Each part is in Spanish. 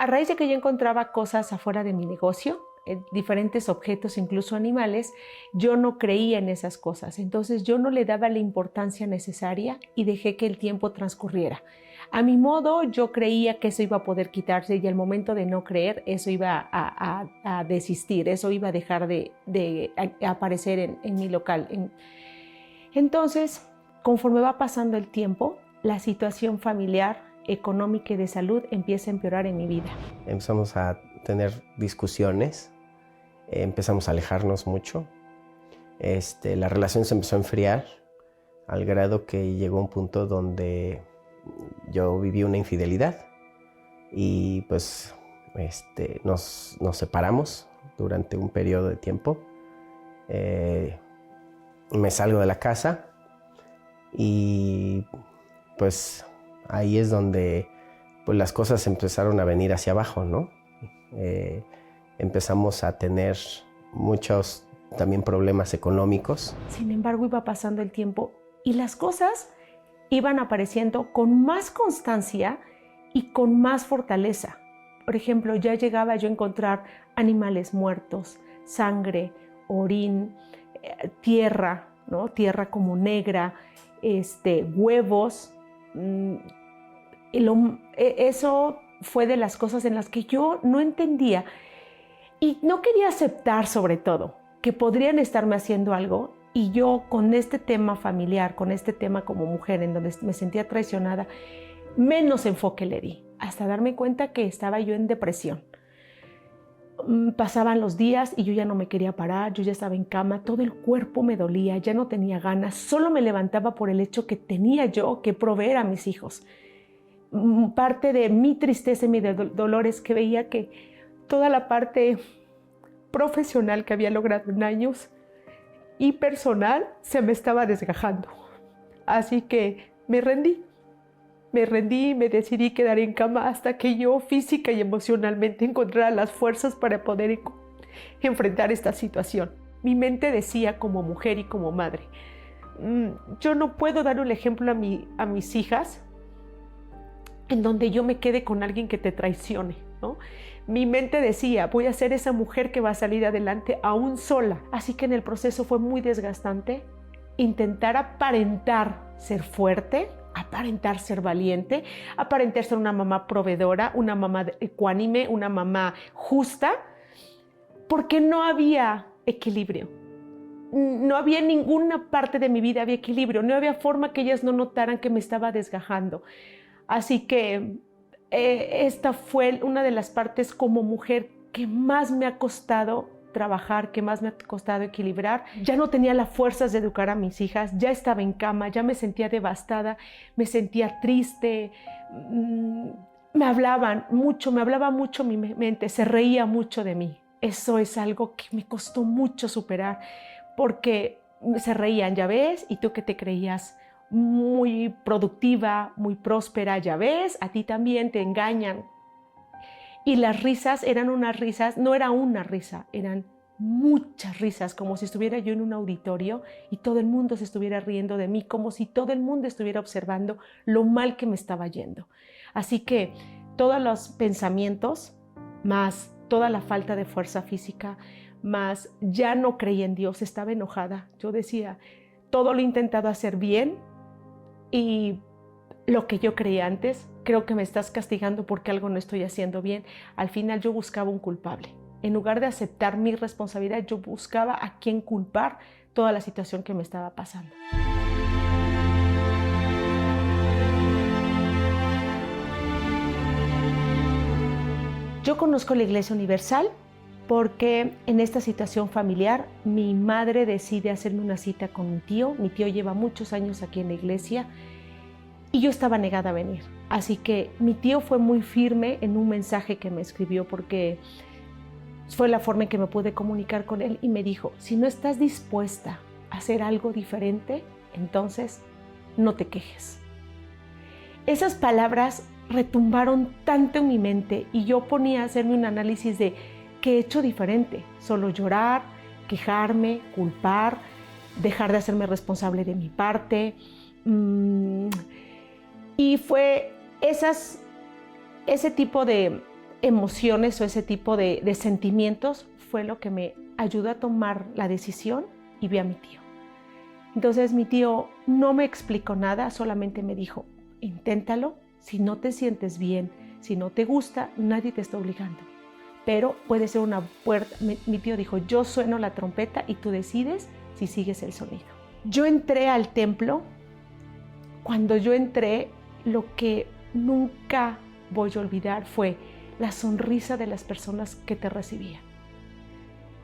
raíz de que yo encontraba cosas afuera de mi negocio, diferentes objetos, incluso animales, yo no creía en esas cosas. Entonces yo no le daba la importancia necesaria y dejé que el tiempo transcurriera. A mi modo, yo creía que eso iba a poder quitarse y al momento de no creer, eso iba a desistir, eso iba a dejar de aparecer en mi local. Entonces, conforme va pasando el tiempo, la situación familiar, económica y de salud empieza a empeorar en mi vida. Empezamos a tener discusiones, empezamos a alejarnos mucho. La relación se empezó a enfriar al grado que llegó un punto donde yo viví una infidelidad y pues nos separamos durante un periodo de tiempo. Me salgo de la casa y pues ahí es donde pues, las cosas empezaron a venir hacia abajo, ¿no? Empezamos a tener muchos también problemas económicos. Sin embargo, iba pasando el tiempo y las cosas iban apareciendo con más constancia y con más fortaleza. Por ejemplo, ya llegaba yo a encontrar animales muertos, sangre, orín, tierra, ¿no? Tierra como negra, huevos. Eso fue de las cosas en las que yo no entendía y no quería aceptar, sobre todo, que podrían estarme haciendo algo. Y yo con este tema familiar, con este tema como mujer en donde me sentía traicionada, menos enfoque le di, hasta darme cuenta que estaba yo en depresión. Pasaban los días y yo ya no me quería parar, yo ya estaba en cama, todo el cuerpo me dolía, ya no tenía ganas, solo me levantaba por el hecho que tenía yo que proveer a mis hijos. Parte de mi tristeza y mi dolor es que veía que toda la parte profesional que había logrado en años y personal se me estaba desgajando. Así que me rendí, me decidí quedar en cama hasta que yo física y emocionalmente encontrara las fuerzas para poder enfrentar esta situación. Mi mente decía como mujer y como madre, yo no puedo dar un ejemplo a mis hijas en donde yo me quede con alguien que te traicione, ¿no? Mi mente decía, voy a ser esa mujer que va a salir adelante aún sola. Así que en el proceso fue muy desgastante intentar aparentar ser fuerte, aparentar ser valiente, aparentar ser una mamá proveedora, una mamá ecuánime, una mamá justa, porque no había equilibrio. No había en ninguna parte de mi vida había equilibrio, no había forma que ellas no notaran que me estaba desgajando. Así que esta fue una de las partes como mujer que más me ha costado trabajar, que más me ha costado equilibrar. Ya no tenía las fuerzas de educar a mis hijas, ya estaba en cama, ya me sentía devastada, me sentía triste. Me hablaba mucho mi mente, se reía mucho de mí. Eso es algo que me costó mucho superar, porque se reían, ya ves, y tú que te creías muy productiva, muy próspera, ya ves, a ti también te engañan. Y las risas eran unas risas, no era una risa, eran muchas risas, como si estuviera yo en un auditorio y todo el mundo se estuviera riendo de mí, como si todo el mundo estuviera observando lo mal que me estaba yendo. Así que todos los pensamientos, más toda la falta de fuerza física, más ya no creía en Dios, estaba enojada. Yo decía, todo lo he intentado hacer bien y lo que yo creía antes, creo que me estás castigando porque algo no estoy haciendo bien. Al final yo buscaba un culpable. En lugar de aceptar mi responsabilidad, yo buscaba a quién culpar toda la situación que me estaba pasando. Yo conozco la Iglesia Universal porque en esta situación familiar mi madre decide hacerme una cita con mi tío. Mi tío lleva muchos años aquí en la iglesia y yo estaba negada a venir. Así que mi tío fue muy firme en un mensaje que me escribió porque fue la forma en que me pude comunicar con él y me dijo, si no estás dispuesta a hacer algo diferente, entonces no te quejes. Esas palabras retumbaron tanto en mi mente y yo ponía a hacerme un análisis de qué he hecho diferente. Solo llorar, quejarme, culpar, dejar de hacerme responsable de mi parte. Y fue ese tipo de emociones o ese tipo de sentimientos fue lo que me ayudó a tomar la decisión y vi a mi tío. Entonces mi tío no me explicó nada, solamente me dijo, inténtalo, si no te sientes bien, si no te gusta, nadie te está obligando. Pero puede ser una puerta. Mi tío dijo, yo sueno la trompeta y tú decides si sigues el sonido. Yo entré al templo. Cuando yo entré, lo que nunca voy a olvidar fue la sonrisa de las personas que te recibían.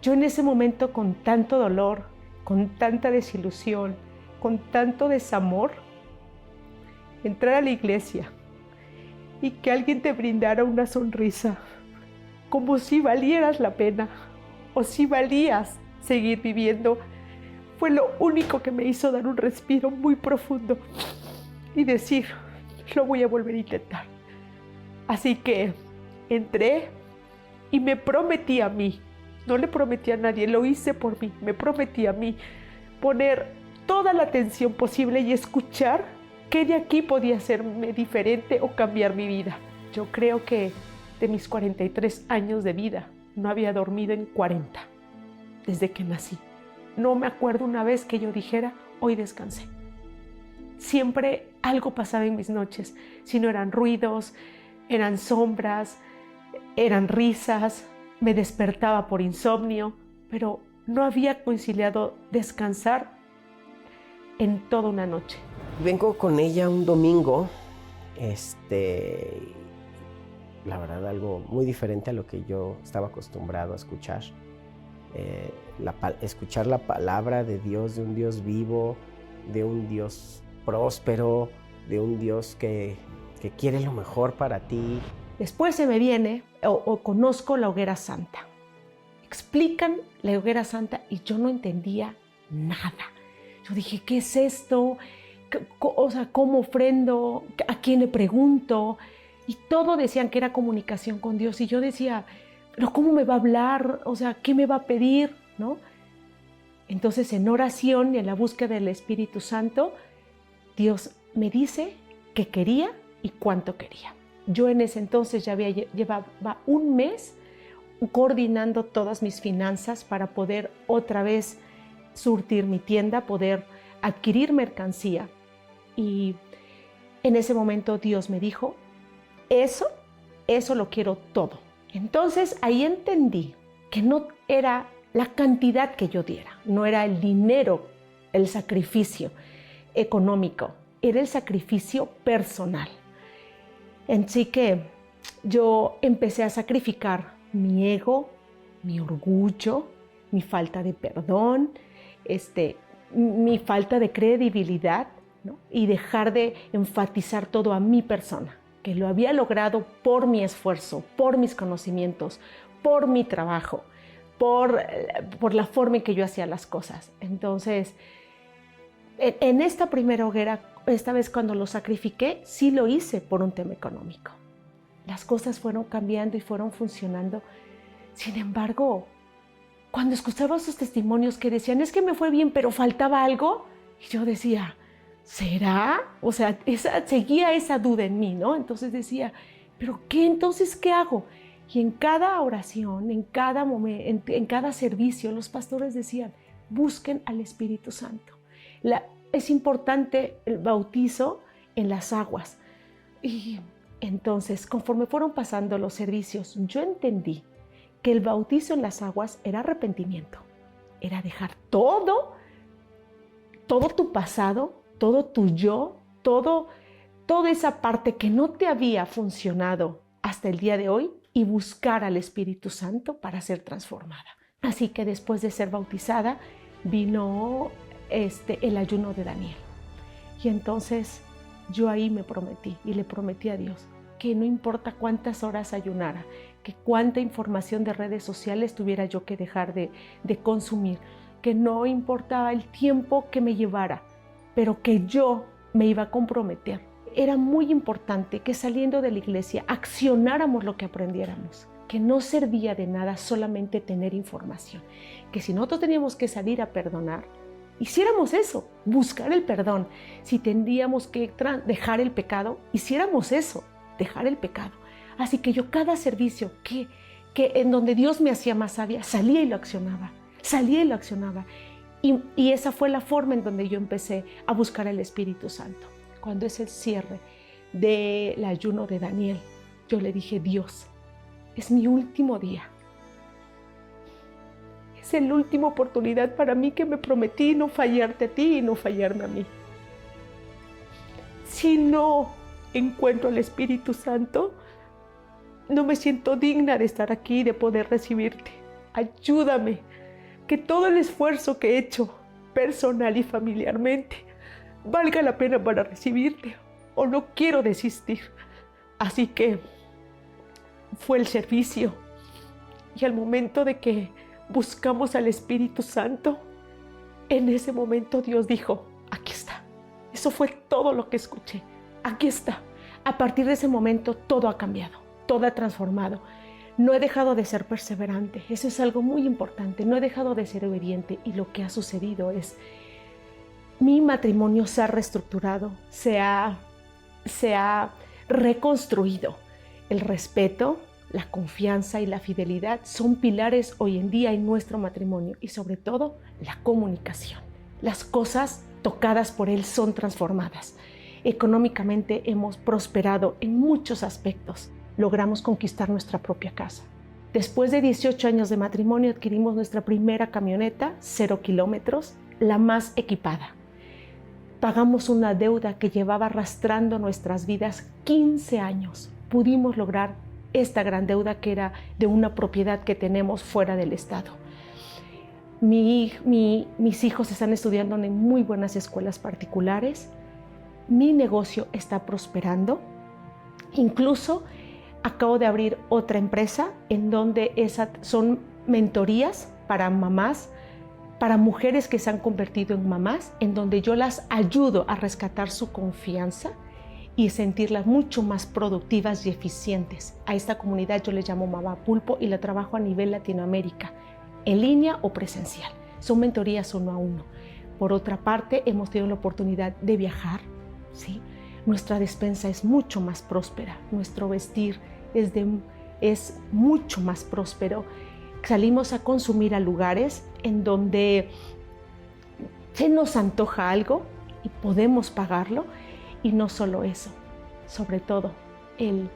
Yo en ese momento, con tanto dolor, con tanta desilusión, con tanto desamor, entrar a la iglesia y que alguien te brindara una sonrisa, como si valieras la pena o si valías seguir viviendo, fue lo único que me hizo dar un respiro muy profundo y decir, lo voy a volver a intentar. Así que entré y me prometí a mí, no le prometí a nadie, lo hice por mí, me prometí a mí poner toda la atención posible y escuchar qué de aquí podía hacerme diferente o cambiar mi vida. Yo creo que de mis 43 años de vida no había dormido en 40 desde que nací. No me acuerdo una vez que yo dijera, hoy descansé. Siempre algo pasaba en mis noches, si no eran ruidos, eran sombras, eran risas, me despertaba por insomnio, pero no había conciliado descansar en toda una noche. Vengo con ella un domingo, la verdad algo muy diferente a lo que yo estaba acostumbrado a escuchar. Escuchar la palabra de Dios, de un Dios vivo, de un Dios próspero, de un Dios que quiere lo mejor para ti. Después se me viene o conozco la hoguera santa. Explican la hoguera santa y yo no entendía nada. Yo dije, ¿qué es esto? O sea, ¿cómo ofrendo? ¿A quién le pregunto? Y todo decían que era comunicación con Dios. Y yo decía, ¿pero cómo me va a hablar? O sea, ¿qué me va a pedir? ¿No? Entonces, en oración y en la búsqueda del Espíritu Santo, Dios me dice qué quería y cuánto quería. Yo en ese entonces ya llevaba un mes coordinando todas mis finanzas para poder otra vez surtir mi tienda, poder adquirir mercancía. Y en ese momento Dios me dijo, eso lo quiero todo. Entonces ahí entendí que no era la cantidad que yo diera, no era el dinero, el sacrificio económico, era el sacrificio personal. Así que yo empecé a sacrificar mi ego, mi orgullo, mi falta de perdón, mi falta de credibilidad, ¿no? Y dejar de enfatizar todo a mi persona, que lo había logrado por mi esfuerzo, por mis conocimientos, por mi trabajo, por la forma en que yo hacía las cosas. Entonces, en esta primera hoguera, esta vez cuando lo sacrifiqué, sí lo hice por un tema económico. Las cosas fueron cambiando y fueron funcionando. Sin embargo, cuando escuchaba sus testimonios que decían, es que me fue bien, pero faltaba algo, y yo decía, ¿será? O sea, seguía esa duda en mí, ¿no? Entonces decía, ¿pero qué? Entonces, ¿qué hago? Y en cada oración, en cada momento, en cada servicio, los pastores decían, busquen al Espíritu Santo. Es importante el bautizo en las aguas. Y entonces, conforme fueron pasando los servicios, yo entendí que el bautizo en las aguas era arrepentimiento. Era dejar todo tu pasado, todo tu yo, toda esa parte que no te había funcionado hasta el día de hoy y buscar al Espíritu Santo para ser transformada. Así que después de ser bautizada, vino el ayuno de Daniel. Y entonces yo ahí me prometí y le prometí a Dios que no importa cuántas horas ayunara, que cuánta información de redes sociales tuviera yo que dejar de consumir, que no importaba el tiempo que me llevara, pero que yo me iba a comprometer. Era muy importante que saliendo de la iglesia accionáramos lo que aprendiéramos, que no servía de nada solamente tener información, que si nosotros teníamos que salir a perdonar, hiciéramos eso, buscar el perdón. Si tendríamos que dejar el pecado, hiciéramos eso, dejar el pecado. Así que yo cada servicio que en donde Dios me hacía más sabia, salía y lo accionaba, salía y lo accionaba. Y esa fue la forma en donde yo empecé a buscar al Espíritu Santo. Cuando es el cierre del ayuno de Daniel, yo le dije, Dios, es mi último día. Es la última oportunidad para mí que me prometí no fallarte a ti y no fallarme a mí. Si no encuentro al Espíritu Santo, no me siento digna de estar aquí y de poder recibirte. Ayúdame, que todo el esfuerzo que he hecho personal y familiarmente valga la pena para recibirte, o no quiero desistir. Así que fue el servicio, y al momento de que buscamos al Espíritu Santo, en ese momento Dios dijo, aquí está. Eso fue todo lo que escuché. Aquí está. A partir de ese momento todo ha cambiado, todo ha transformado. No he dejado de ser perseverante, eso es algo muy importante. No he dejado de ser obediente, y lo que ha sucedido es, mi matrimonio se ha reestructurado, se ha reconstruido. El respeto, la confianza y la fidelidad son pilares hoy en día en nuestro matrimonio, y sobre todo la comunicación. Las cosas tocadas por Él son transformadas. Económicamente hemos prosperado en muchos aspectos. Logramos conquistar nuestra propia casa. Después de 18 años de matrimonio adquirimos nuestra primera camioneta, 0 kilómetros, la más equipada. Pagamos una deuda que llevaba arrastrando nuestras vidas 15 años. Pudimos lograr esta gran deuda, que era de una propiedad que tenemos fuera del estado. Mis hijos están estudiando en muy buenas escuelas particulares. Mi negocio está prosperando. Incluso acabo de abrir otra empresa en donde son mentorías para mamás, para mujeres que se han convertido en mamás, en donde yo las ayudo a rescatar su confianza y sentirlas mucho más productivas y eficientes. A esta comunidad yo le llamo Mamá Pulpo, y la trabajo a nivel Latinoamérica, en línea o presencial. Son mentorías 1 a 1. Por otra parte, hemos tenido la oportunidad de viajar, ¿sí? Nuestra despensa es mucho más próspera, nuestro vestir es mucho más próspero. Salimos a consumir a lugares en donde se nos antoja algo y podemos pagarlo. Y no solo eso, sobre todo el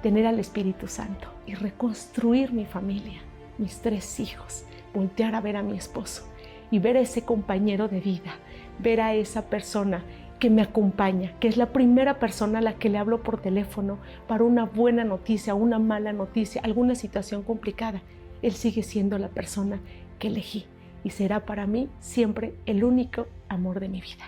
tener al Espíritu Santo y reconstruir mi familia, mis 3 hijos, voltear a ver a mi esposo y ver a ese compañero de vida, ver a esa persona que me acompaña, que es la primera persona a la que le hablo por teléfono para una buena noticia, una mala noticia, alguna situación complicada. Él sigue siendo la persona que elegí y será para mí siempre el único amor de mi vida.